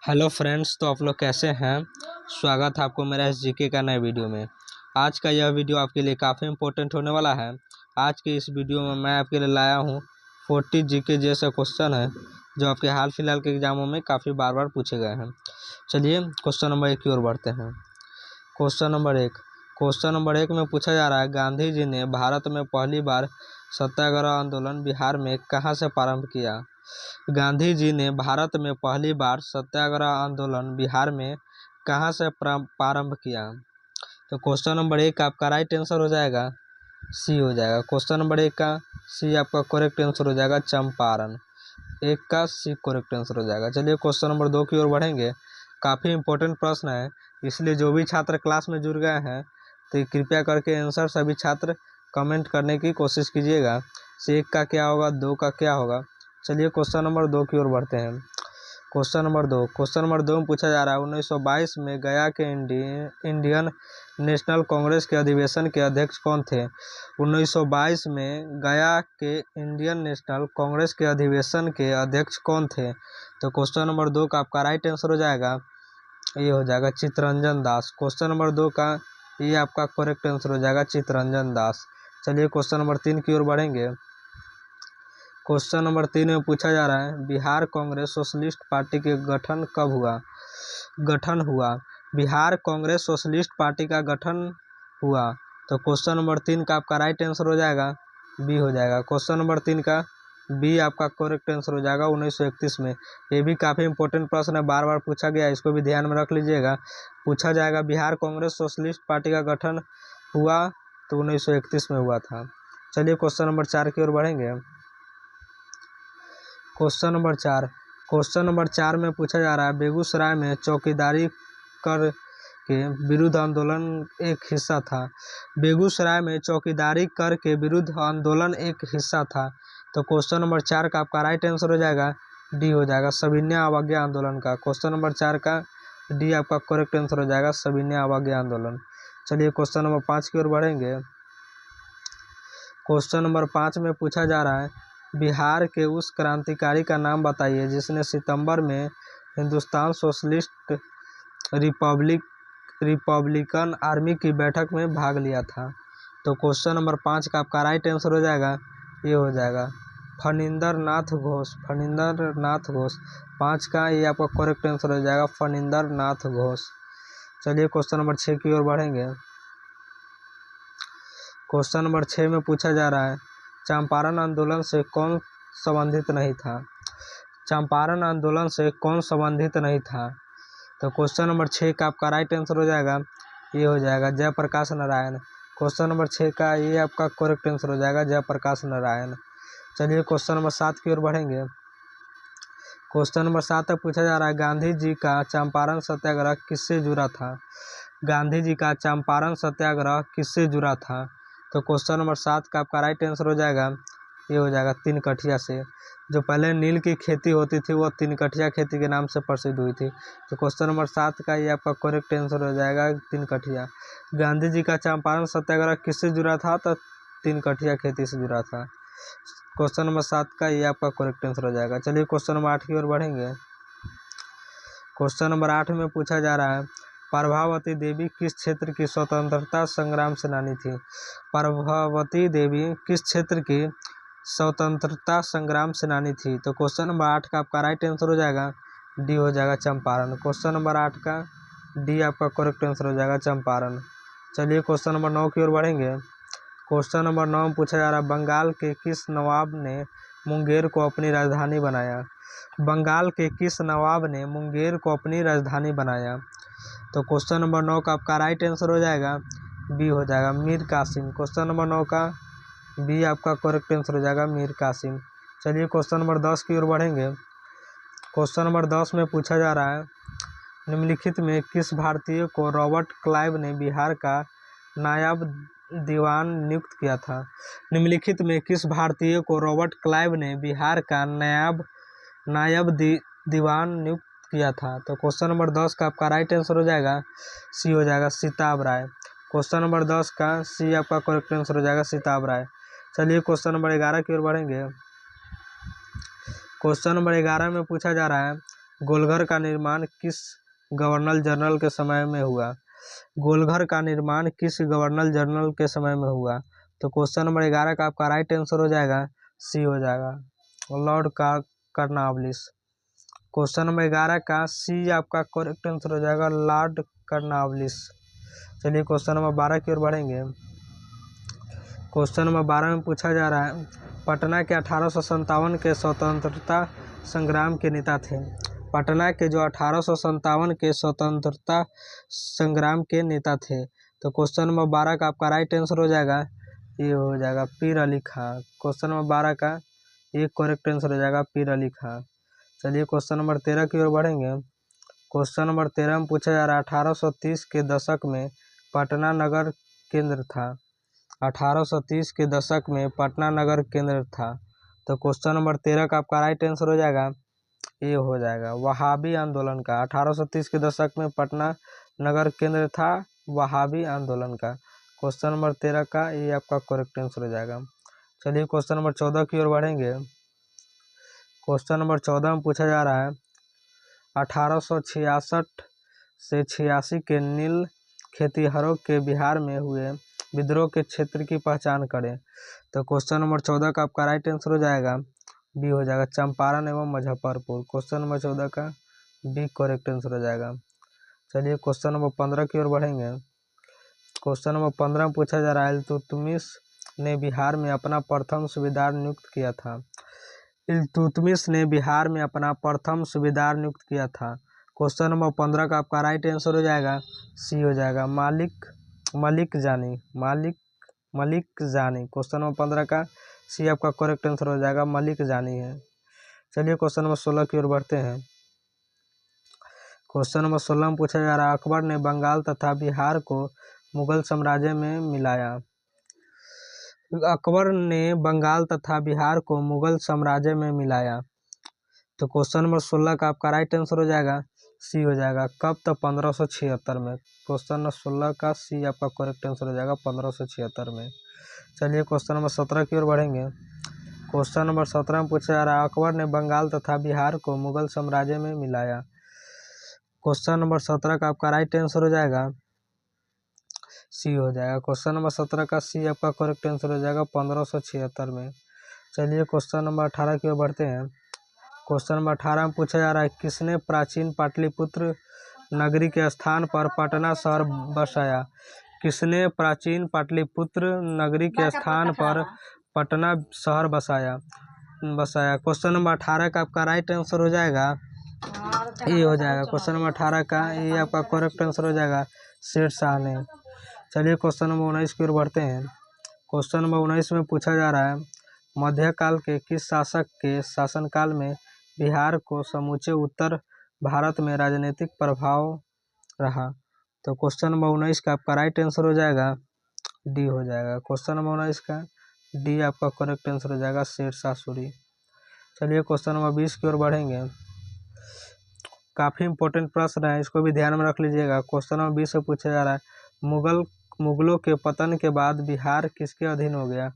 Hello friends, तो आप लोग कैसे हैं। स्वागत है आपको मेरा इस जीके का नए वीडियो में। आज का यह वीडियो आपके लिए काफ़ी इम्पोर्टेंट होने वाला है। आज के इस वीडियो में मैं आपके लिए लाया हूँ 40 जीके जैसे क्वेश्चन है जो आपके हाल फिलहाल के एग्जामों में काफ़ी बार बार पूछे गए हैं। चलिए क्वेश्चन नंबर 1 की ओर बढ़ते हैं। क्वेश्चन नंबर एक में पूछा जा रहा है, गांधी जी ने भारत में पहली बार सत्याग्रह आंदोलन बिहार में कहाँ से प्रारंभ किया। गांधी जी ने भारत में पहली बार सत्याग्रह आंदोलन बिहार में कहाँ से प्रारंभ किया। तो क्वेश्चन नंबर एक का आपका राइट आंसर हो जाएगा सी हो जाएगा। क्वेश्चन नंबर एक का सी आपका करेक्ट आंसर हो जाएगा, चंपारण। एक का सी करेक्ट आंसर हो जाएगा। चलिए क्वेश्चन नंबर 2 की ओर बढ़ेंगे। काफ़ी इंपॉर्टेंट प्रश्न है, इसलिए जो भी छात्र क्लास में जुड़ गए हैं तो कृपया करके आंसर सभी छात्र कमेंट करने की कोशिश कीजिएगा। सी एक का क्या होगा, 2 का क्या होगा। चलिए क्वेश्चन नंबर 2 की ओर बढ़ते हैं। क्वेश्चन नंबर दो में पूछा जा रहा है, 1922 में गया के इंडियन नेशनल कांग्रेस के अधिवेशन के अध्यक्ष कौन थे। 1922 में गया के इंडियन नेशनल कांग्रेस के अधिवेशन के अध्यक्ष कौन थे। तो क्वेश्चन नंबर 2 का आपका राइट आंसर हो जाएगा, ये हो जाएगा चित्तरंजन दास। क्वेश्चन नंबर 2 का ये आपका करेक्ट आंसर हो जाएगा, चित्तरंजन दास। चलिए क्वेश्चन नंबर 3 की ओर बढ़ेंगे। क्वेश्चन नंबर 3 में पूछा जा रहा है, बिहार कांग्रेस सोशलिस्ट पार्टी के गठन कब हुआ। बिहार कांग्रेस सोशलिस्ट पार्टी का गठन हुआ। तो क्वेश्चन नंबर 3 का आपका राइट आंसर हो जाएगा, बी हो जाएगा। क्वेश्चन नंबर 3 का बी आपका करेक्ट आंसर हो जाएगा, 1931 में। ये भी काफ़ी इंपॉर्टेंट प्रश्न है, बार बार पूछा गया, इसको भी ध्यान में रख लीजिएगा। पूछा जाएगा बिहार कांग्रेस सोशलिस्ट पार्टी का गठन हुआ तो 1931 में हुआ था। चलिए क्वेश्चन नंबर 4 की ओर बढ़ेंगे। क्वेश्चन नंबर 4 में पूछा जा रहा है, बेगूसराय में चौकीदारी कर के विरुद्ध आंदोलन एक हिस्सा था। बेगूसराय में चौकीदारी कर के विरुद्ध आंदोलन एक हिस्सा था। तो क्वेश्चन नंबर 4 का आपका राइट आंसर हो जाएगा, डी हो जाएगा, सविनय अवज्ञा आंदोलन का। क्वेश्चन नंबर 4 का डी आपका करेक्ट आंसर हो जाएगा, सविनय अवज्ञा आंदोलन। चलिए क्वेश्चन नंबर 5 की ओर बढ़ेंगे। क्वेश्चन नंबर 5 में पूछा जा रहा है, बिहार के उस क्रांतिकारी का नाम बताइए जिसने सितंबर में हिंदुस्तान सोशलिस्ट रिपब्लिकन आर्मी की बैठक में भाग लिया था। तो क्वेश्चन नंबर 5 का आपका राइट आंसर हो जाएगा, ये हो जाएगा, फणींद्र नाथ घोष। 5 का ये आपका करेक्ट आंसर हो जाएगा, फणींद्र नाथ घोष। चलिए क्वेश्चन नंबर 6 की ओर बढ़ेंगे। क्वेश्चन नंबर 6 में पूछा जा रहा है, चंपारण आंदोलन से कौन संबंधित नहीं था। चंपारण आंदोलन से कौन संबंधित नहीं था। तो क्वेश्चन नंबर 6 का आपका राइट आंसर हो जाएगा, ये हो जाएगा, जयप्रकाश नारायण। क्वेश्चन नंबर 6 का ये आपका करेक्ट आंसर हो जाएगा, जयप्रकाश नारायण। चलिए क्वेश्चन नंबर 7 की ओर बढ़ेंगे। क्वेश्चन नंबर 7 तक पूछा जा रहा है, गांधी जी का चंपारण सत्याग्रह किससे जुड़ा था। गांधी जी का चंपारण सत्याग्रह किससे जुड़ा था। तो क्वेश्चन नंबर 7 का आपका राइट आंसर हो जाएगा, ये हो जाएगा, तिनकठिया से। जो पहले नील की खेती होती थी वो तिनकठिया खेती के नाम से प्रसिद्ध हुई थी। तो क्वेश्चन नंबर 7 का ये आपका करेक्ट आंसर हो जाएगा, तिनकठिया। गांधी जी का चंपारण सत्याग्रह किससे जुड़ा था, तो तिनकठिया खेती से जुड़ा था। क्वेश्चन नंबर 7 का ये आपका करेक्ट आंसर हो जाएगा। चलिए क्वेश्चन नंबर 8 की ओर बढ़ेंगे। क्वेश्चन नंबर 8 में पूछा जा रहा है, प्रभावती देवी किस क्षेत्र की स्वतंत्रता संग्राम सेनानी थी। प्रभावती देवी किस क्षेत्र की स्वतंत्रता संग्राम सेनानी थी। तो क्वेश्चन नंबर 8 का आपका राइट आंसर हो जाएगा, डी हो जाएगा, चंपारण। क्वेश्चन नंबर 8 का डी आपका करेक्ट आंसर हो जाएगा, चंपारण। चलिए क्वेश्चन नंबर 9 की ओर बढ़ेंगे। क्वेश्चन नंबर 9 में पूछा जा रहा है, बंगाल के किस नवाब ने मुंगेर को अपनी राजधानी बनाया। बंगाल के किस नवाब ने मुंगेर को अपनी राजधानी बनाया। तो क्वेश्चन नंबर 9 का आपका राइट आंसर हो जाएगा, बी हो जाएगा, मीर कासिम। क्वेश्चन नंबर 9 का बी आपका करेक्ट आंसर हो जाएगा, मीर कासिम। चलिए क्वेश्चन नंबर 10 की ओर बढ़ेंगे। क्वेश्चन नंबर 10 में पूछा जा रहा है, निम्नलिखित में किस भारतीय को रॉबर्ट क्लाइव ने बिहार का नायब दीवान नियुक्त किया था। निम्नलिखित में किस भारतीय को रॉबर्ट क्लाइव ने बिहार का नायब दीवान नियुक्त किया था। तो क्वेश्चन नंबर 10 का आपका राइट आंसर हो जाएगा, सी हो जाएगा, सीताब राय। क्वेश्चन नंबर 10 का सी आपका करेक्ट आंसर हो जाएगा, सीताब राय। चलिए क्वेश्चन नंबर 11 की ओर बढ़ेंगे। क्वेश्चन नंबर 11 में पूछा जा रहा है, गोलघर का निर्माण किस गवर्नर जनरल के समय में हुआ? गोलघर का निर्माण किस गवर्नर जनरल के समय में हुआ? तो क्वेश्चन नंबर 11 का आपका राइट आंसर हो जाएगा सी हो जाएगा, लॉर्ड कार्नवालिस। क्वेश्चन नंबर 11 का सी आपका करेक्ट आंसर हो जाएगा, लॉर्ड कार्नवालिस। चलिए क्वेश्चन नंबर 12 की ओर बढ़ेंगे। क्वेश्चन नंबर 12 में पूछा जा रहा है, पटना के 1857 के स्वतंत्रता संग्राम के नेता थे। पटना के जो 1857 के स्वतंत्रता संग्राम के नेता थे। तो क्वेश्चन नंबर 12 का आपका राइट आंसर हो जाएगा, ये हो जाएगा पीर अली खां। क्वेश्चन नंबर 12 का ये करेक्ट आंसर हो जाएगा, पीर अली खां। चलिए क्वेश्चन नंबर 13 की ओर बढ़ेंगे। क्वेश्चन नंबर 13 में पूछा जा रहा है, 1830 के दशक में पटना नगर केंद्र था। 1830 के दशक में पटना नगर केंद्र था। तो क्वेश्चन नंबर 13 का आपका राइट आंसर हो जाएगा, ये हो जाएगा वहाबी आंदोलन का। 1830 के दशक में पटना नगर केंद्र था वहाबी आंदोलन का। क्वेश्चन नंबर 13 का ये आपका करेक्ट आंसर हो जाएगा। चलिए क्वेश्चन नंबर 14 की ओर बढ़ेंगे। क्वेश्चन नंबर 14 में पूछा जा रहा है, 1866 से 86 के नील खेतिहरों के बिहार में हुए विद्रोह के क्षेत्र की पहचान करें। तो क्वेश्चन नंबर 14 का आपका राइट आंसर हो जाएगा, बी हो जाएगा, चंपारण एवं मुजफ्फरपुर। क्वेश्चन नंबर 14 का बी करेक्ट आंसर हो जाएगा। चलिए क्वेश्चन नंबर 15 की ओर बढ़ेंगे। क्वेश्चन नंबर 15 में पूछा जा रहा है, इल्तुतमिश ने बिहार में अपना प्रथम सूबेदार नियुक्त किया था। इल्तुतमिश ने बिहार में अपना प्रथम सूबेदार नियुक्त किया था। क्वेश्चन नंबर 15 का आपका राइट आंसर हो जाएगा, सी हो जाएगा, मलिक जानी। क्वेश्चन नंबर 15 का सी आपका करेक्ट आंसर हो जाएगा, मलिक जानी है। चलिए क्वेश्चन नंबर 16 की ओर बढ़ते हैं। क्वेश्चन नंबर 16 में पूछा जा रहा है, अकबर ने बंगाल तथा बिहार को मुगल साम्राज्य में मिलाया। अकबर ने बंगाल तथा बिहार को मुगल साम्राज्य में मिलाया। तो क्वेश्चन नंबर 16 का आपका राइट आंसर हो जाएगा, सी हो जाएगा, कब? तो 1576 में। क्वेश्चन नंबर 16 का सी आपका करेक्ट आंसर हो जाएगा, 1576 में। चलिए क्वेश्चन नंबर 17 की ओर बढ़ेंगे। क्वेश्चन नंबर 17 में पूछा जा रहा है, अकबर ने बंगाल तथा बिहार को मुगल साम्राज्य में मिलाया। क्वेश्चन नंबर 17 का आपका राइट आंसर हो जाएगा, सी हो जाएगा। क्वेश्चन नंबर 17 का सी आपका करेक्ट आंसर हो जाएगा, 1576 में। चलिए क्वेश्चन नंबर 18 की ओर बढ़ते हैं। क्वेश्चन नंबर 18 में पूछा जा रहा है, किसने प्राचीन पाटलिपुत्र नगरी के स्थान पर पटना शहर बसाया? किसने प्राचीन पाटलिपुत्र नगरी के स्थान पर पटना शहर बसाया? क्वेश्चन नंबर 18 का आपका राइट आंसर हो जाएगा, ये हो जाएगा। क्वेश्चन नंबर 18 का ये आपका करेक्ट आंसर हो जाएगा, शेर शाह ने। चलिए क्वेश्चन नंबर 19 की ओर बढ़ते हैं। क्वेश्चन नंबर 19 में पूछा जा रहा है, मध्यकाल के किस शासक के शासनकाल में बिहार को समूचे उत्तर भारत में राजनीतिक प्रभाव रहा? तो क्वेश्चन नंबर 19 का आपका राइट आंसर हो जाएगा, डी हो जाएगा। क्वेश्चन नंबर 19 का डी आपका करेक्ट आंसर हो जाएगा, शेर शाह सूरी। चलिए क्वेश्चन नंबर 20 की ओर बढ़ेंगे। काफ़ी इंपॉर्टेंट प्रश्न है, इसको भी ध्यान में रख लीजिएगा। क्वेश्चन नंबर 20 से पूछा जा रहा है, मुगलों के पतन के बाद बिहार किसके अधीन हो गया?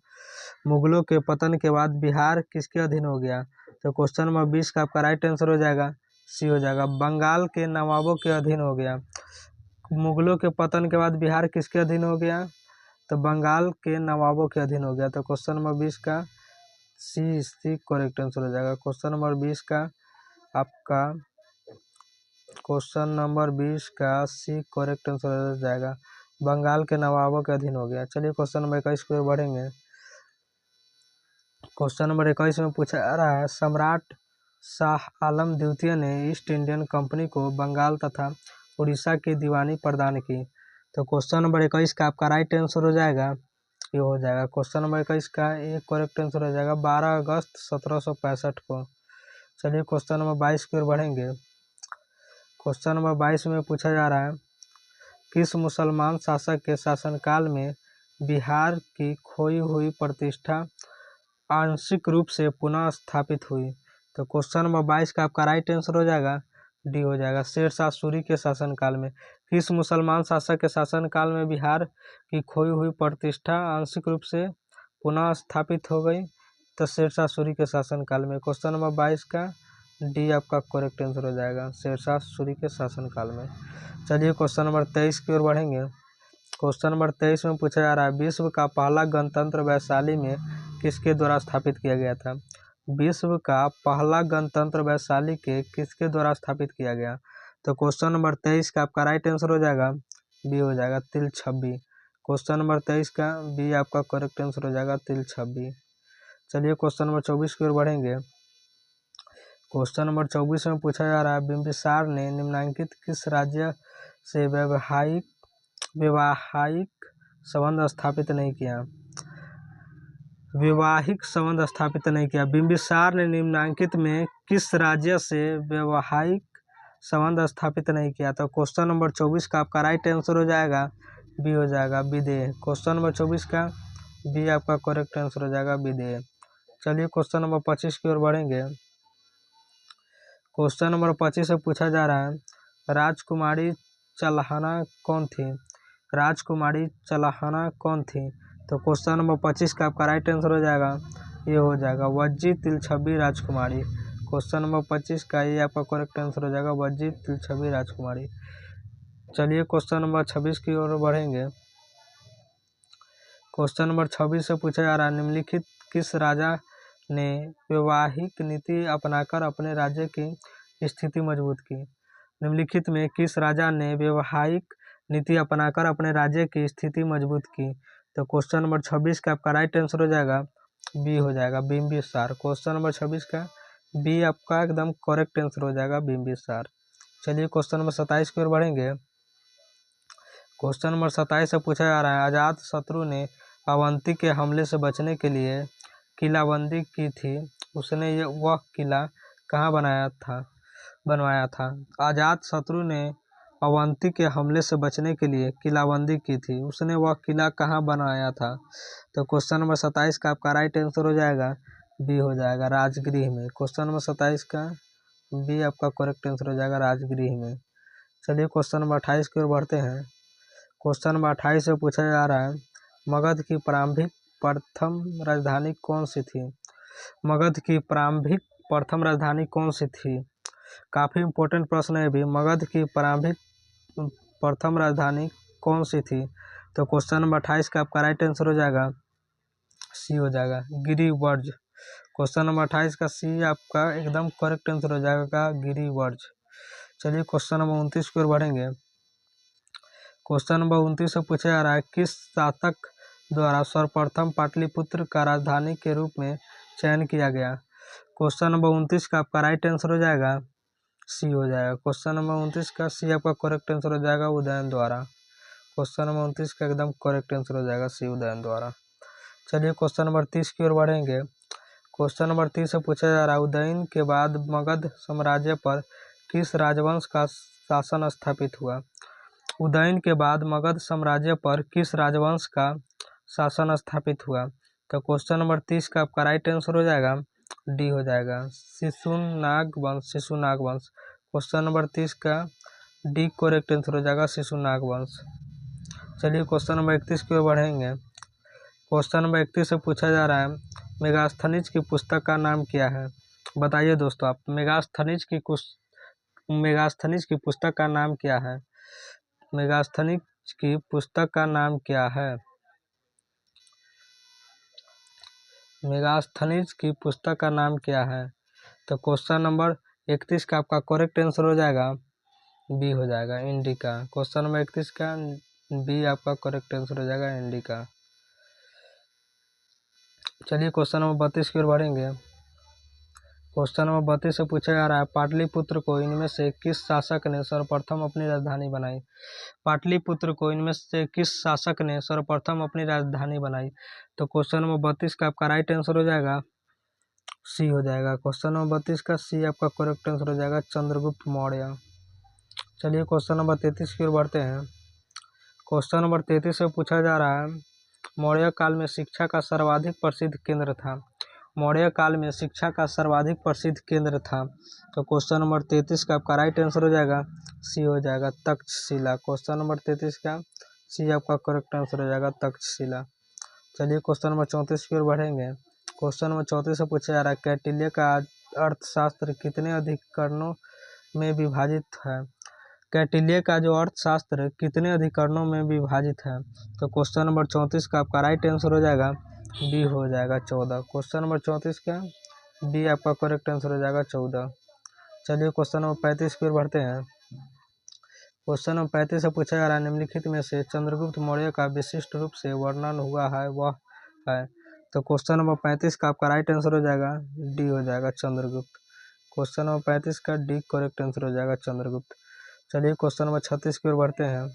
मुगलों के पतन के बाद बिहार किसके अधीन हो गया? तो क्वेश्चन नंबर 20 का आपका राइट आंसर हो जाएगा, सी हो जाएगा, बंगाल के नवाबों के अधीन हो गया। मुगलों के पतन के बाद बिहार किसके अधीन हो गया? तो बंगाल के नवाबों के अधीन हो गया। तो क्वेश्चन नंबर 20 का सी करेक्ट आंसर हो जाएगा। क्वेश्चन नंबर 20 का आपका क्वेश्चन नंबर 20 का सी करेक्ट आंसर हो जाएगा, बंगाल के नवाबों के अधीन हो गया। चलिए क्वेश्चन नंबर 21 की ओर बढ़ेंगे। क्वेश्चन नंबर 21 में पूछा जा रहा है, सम्राट शाह आलम द्वितीय ने ईस्ट इंडियन कंपनी को बंगाल तथा उड़ीसा की दीवानी प्रदान की। तो क्वेश्चन नंबर 21 का आपका राइट आंसर हो जाएगा, ये हो जाएगा। क्वेश्चन नंबर 21 का एक करेक्ट आंसर हो जाएगा, 12 अगस्त 1765 को। चलिए क्वेश्चन नंबर 22 की ओर बढ़ेंगे। क्वेश्चन नंबर 22 में पूछा जा रहा है, किस मुसलमान शासक के शासनकाल में बिहार की खोई हुई प्रतिष्ठा आंशिक रूप से पुनः स्थापित हुई? तो क्वेश्चन नंबर 22 का आपका राइट आंसर हो जाएगा, डी हो जाएगा, शेर शाह सूरी के शासनकाल में। किस मुसलमान शासक के शासनकाल में बिहार की खोई हुई प्रतिष्ठा आंशिक रूप से पुनः स्थापित हो गई? तो शेर शाह सूरी के शासनकाल में। क्वेश्चन नंबर 22 का डी आपका करेक्ट आंसर हो जाएगा, शेरशाह सूरी के शासनकाल में। चलिए क्वेश्चन नंबर 23 की ओर बढ़ेंगे। क्वेश्चन नंबर 23 में पूछा जा रहा है, विश्व का पहला गणतंत्र वैशाली में किसके द्वारा स्थापित किया गया था? विश्व का पहला गणतंत्र वैशाली के किसके द्वारा स्थापित किया गया? तो क्वेश्चन नंबर 23 का आपका राइट आंसर हो जाएगा बी हो जाएगा, तिलछबी। क्वेश्चन नंबर 23 का बी आपका करेक्ट आंसर हो जाएगा, तिलछबी। चलिए क्वेश्चन नंबर 24 की ओर बढ़ेंगे। क्वेश्चन नंबर 24 में पूछा जा रहा है, बिंबिसार ने निम्नलिखित किस राज्य से वैवाहिक संबंध स्थापित नहीं किया? वैवाहिक संबंध स्थापित नहीं किया। बिंबिसार ने निम्नलिखित में किस राज्य से वैवाहिक संबंध स्थापित नहीं किया? तो क्वेश्चन नंबर 24 का आपका राइट आंसर हो जाएगा बी हो जाएगा, विदेह। क्वेश्चन नंबर 24 का बी आपका करेक्ट आंसर हो जाएगा, विदेह। चलिए क्वेश्चन नंबर 25 की ओर बढ़ेंगे। क्वेश्चन नंबर 25 से पूछा जा रहा है, राजकुमारी चल्हाना कौन थी? राजकुमारी चल्हाना कौन थी? तो क्वेश्चन नंबर 25 का आपका राइट आंसर हो जाएगा, ये हो जाएगा वज्जी तिलछबी राजकुमारी। क्वेश्चन नंबर 25 का ये आपका करेक्ट आंसर हो जाएगा, वज्जी तिलछबी राजकुमारी। चलिए क्वेश्चन नंबर 26 की ओर बढ़ेंगे। क्वेश्चन नंबर 26 से पूछा जा रहा है, निम्नलिखित किस राजा ने वैवाहिक नीति अपनाकर अपने राज्य की स्थिति मजबूत की? निम्नलिखित में किस राजा ने वैवाहिक नीति अपनाकर अपने राज्य की स्थिति मजबूत की? तो क्वेश्चन नंबर 26 का आपका राइट आंसर हो जाएगा, बी हो जाएगा, बिंबिसार। क्वेश्चन नंबर 26 का बी आपका एकदम करेक्ट आंसर हो जाएगा, बिंबिसार। चलिए क्वेश्चन नंबर 27 की ओर बढ़ेंगे। क्वेश्चन नंबर 27 से पूछा जा रहा है, अजात शत्रु ने अवंती के हमले से बचने के लिए किलाबंदी की थी, उसने वह किला कहाँ बनवाया था? अजात शत्रु ने अवंती के हमले से बचने के लिए किलाबंदी की थी, उसने वह किला कहाँ बनवाया था? तो क्वेश्चन नंबर 27 का आपका राइट आंसर हो जाएगा, बी हो जाएगा, राजगृह में। क्वेश्चन नंबर 27 का बी आपका करेक्ट आंसर हो जाएगा, राजगृह में। चलिए क्वेश्चन नंबर 28 की ओर बढ़ते हैं। क्वेश्चन नंबर 28 से पूछा जा रहा है, मगध की प्रारंभिक प्रथम राजधानी कौन सी थी? मगध की प्रारंभिक प्रथम राजधानी कौन सी थी? काफ़ी इंपॉर्टेंट प्रश्न है भी। मगध की प्रारंभिक प्रथम राजधानी कौन सी थी? तो क्वेश्चन नंबर 28 का आपका राइट आंसर हो जाएगा, सी हो जाएगा, गिरिवर्ज। क्वेश्चन नंबर 28 का सी आपका एकदम करेक्ट आंसर हो जाएगा, गिरिवर्ज। चलिए क्वेश्चन नंबर 29 की ओर बढ़ेंगे। क्वेश्चन नंबर 29 से पूछा जा रहा है, किस शासक द्वारा सर्वप्रथम पाटलिपुत्र का राजधानी के रूप में चयन किया गया? क्वेश्चन नंबर 29 का आपका राइट आंसर हो जाएगा, सी हो जाएगा। क्वेश्चन नंबर 29 का सी आपका करेक्ट आंसर हो जाएगा, उदयन द्वारा। क्वेश्चन नंबर 29 का एकदम करेक्ट आंसर हो जाएगा, सी, उदयन द्वारा। चलिए क्वेश्चन नंबर 30 की ओर बढ़ेंगे। क्वेश्चन नंबर 30 से पूछा जा रहा है, उदयन के बाद मगध साम्राज्य पर किस राजवंश का शासन स्थापित हुआ? उदयन के बाद मगध साम्राज्य पर किस राजवंश का शासन स्थापित हुआ? तो क्वेश्चन नंबर 30 का आपका राइट आंसर हो जाएगा, डी हो जाएगा, शिशुनाग वंश। क्वेश्चन नंबर 30 का डी करेक्ट आंसर हो जाएगा, शिशुनाग वंश। चलिए क्वेश्चन नंबर 31 की ओर बढ़ेंगे। क्वेश्चन नंबर 31 से पूछा जा रहा है, मेगास्थनीज की पुस्तक का नाम क्या है? बताइए दोस्तों आप, मेगास्थनीज की पुस्तक का नाम क्या है? मेगास्थनीज की पुस्तक का नाम क्या है? मेगास्थनीज की पुस्तक का नाम क्या है? तो क्वेश्चन नंबर 31 का आपका करेक्ट आंसर हो जाएगा, बी हो जाएगा, इंडिका। क्वेश्चन नंबर 31 का बी आपका करेक्ट आंसर हो जाएगा, इंडिका। चलिए क्वेश्चन नंबर 32 की ओर बढ़ेंगे। क्वेश्चन नंबर 32 से पूछा जा रहा है, पाटलिपुत्र को इनमें से किस शासक ने सर्वप्रथम अपनी राजधानी बनाई? पाटलिपुत्र को इनमें से किस शासक ने सर्वप्रथम अपनी राजधानी बनाई? तो क्वेश्चन नंबर 32 का आपका राइट आंसर हो जाएगा, सी हो जाएगा। क्वेश्चन नंबर 32 का सी आपका करेक्ट आंसर हो जाएगा, चंद्रगुप्त मौर्य। चलिए क्वेश्चन नंबर 33 की ओर बढ़ते हैं। क्वेश्चन नंबर 33 से पूछा जा रहा है, मौर्य काल में शिक्षा का सर्वाधिक प्रसिद्ध केंद्र था। मौर्य काल में शिक्षा का सर्वाधिक प्रसिद्ध केंद्र था। तो क्वेश्चन नंबर 33 का आपका राइट आंसर हो जाएगा, सी हो जाएगा, तक्षशिला। क्वेश्चन नंबर 33 का सी आपका करेक्ट आंसर हो जाएगा, तक्षशिला। चलिए क्वेश्चन नंबर 34 की ओर बढ़ेंगे। क्वेश्चन नंबर 34 से पूछा जा रहा है, कौटिल्य का अर्थशास्त्र कितने अधिकरणों में विभाजित है? कौटिल्य का जो अर्थशास्त्र कितने अधिकरणों में विभाजित है? तो क्वेश्चन नंबर 34 का आपका राइट आंसर हो जाएगा डी हो जाएगा 14। क्वेश्चन नंबर 34 का डी आपका करेक्ट आंसर हो जाएगा 14। चलिए क्वेश्चन नंबर 35 की ओर बढ़ते हैं। क्वेश्चन नंबर 35 से पूछा जा रहा है निम्नलिखित में से चंद्रगुप्त मौर्य का विशिष्ट रूप से वर्णन हुआ है वह है। तो क्वेश्चन नंबर 35 का आपका राइट आंसर हो जाएगा डी हो जाएगा चंद्रगुप्त। क्वेश्चन नंबर 35 का डी करेक्ट आंसर हो जाएगा चंद्रगुप्त। चलिए क्वेश्चन नंबर 36 की ओर बढ़ते हैं।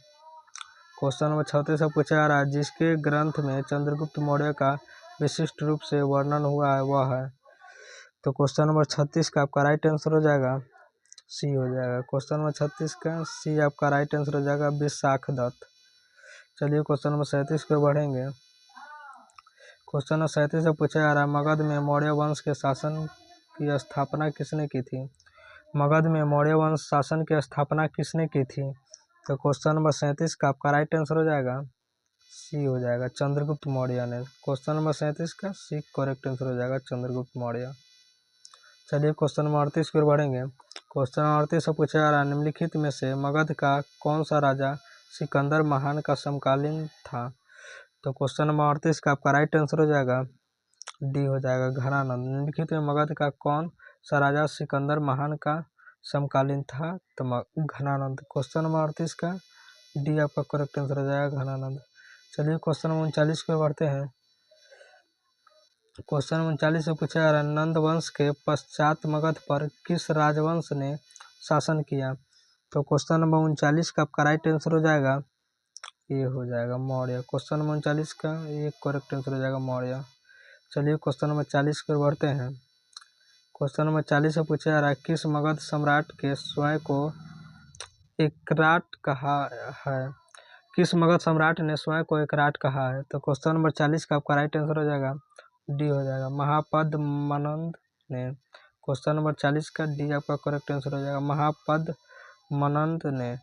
क्वेश्चन नंबर 36 से पूछा जा रहा है जिसके ग्रंथ में चंद्रगुप्त मौर्य का विशिष्ट रूप से वर्णन हुआ है वह है। तो क्वेश्चन नंबर 36 का आपका राइट आंसर हो जाएगा सी हो जाएगा। क्वेश्चन नंबर 36 का सी आपका राइट आंसर हो जाएगा विशाखदत्त। चलिए क्वेश्चन नंबर 37 की ओर बढ़ेंगे। क्वेश्चन नंबर 37 से पूछा जा रहा है मगध में मौर्य वंश के शासन की स्थापना किसने की थी? मगध में मौर्य वंश शासन की स्थापना किसने की थी? तो क्वेश्चन नंबर 37 का आपका राइट आंसर हो जाएगा सी हो जाएगा चंद्रगुप्त मौर्य ने। क्वेश्चन नंबर 37 का सी करेक्ट आंसर हो जाएगा चंद्रगुप्त मौर्य। चलिए क्वेश्चन नंबर 38 की ओर बढ़ेंगे। क्वेश्चन नंबर 38 से पूछा जा रहा है निम्नलिखित में से मगध का कौन सा राजा सिकंदर महान का समकालीन था? तो क्वेश्चन नंबर 38 का आपका राइट आंसर हो जाएगा डी हो जाएगा घनानंद। निम्नलिखित में मगध का कौन सा राजा सिकंदर महान का समकालीन था? तो घनानंद। क्वेश्चन नंबर 38 का डी आपका करेक्ट आंसर हो जाएगा घनानंद। चलिए क्वेश्चन नंबर 39 की ओर बढ़ते हैं। क्वेश्चन 39 से पूछा जा रहा है नंद वंश के पश्चात मगध पर किस राजवंश ने शासन किया? तो क्वेश्चन नंबर 39 का आपका राइट आंसर हो जाएगा ये हो जाएगा मौर्य। क्वेश्चन नंबर 39 का ये करेक्ट आंसर हो जाएगा मौर्य। चलिए क्वेश्चन नंबर 40 की ओर बढ़ते हैं। क्वेश्चन नंबर 40 से पूछा जा रहा है किस मगध सम्राट के स्वयं को एकराट कहा है? किस मगध सम्राट ने स्वयं को एकराट कहा है? तो क्वेश्चन नंबर 40 का आपका राइट आंसर हो जाएगा डी हो जाएगा महापद्मनंद ने। क्वेश्चन नंबर 40 का डी आपका करेक्ट आंसर हो जाएगा महापद्मनंद ने।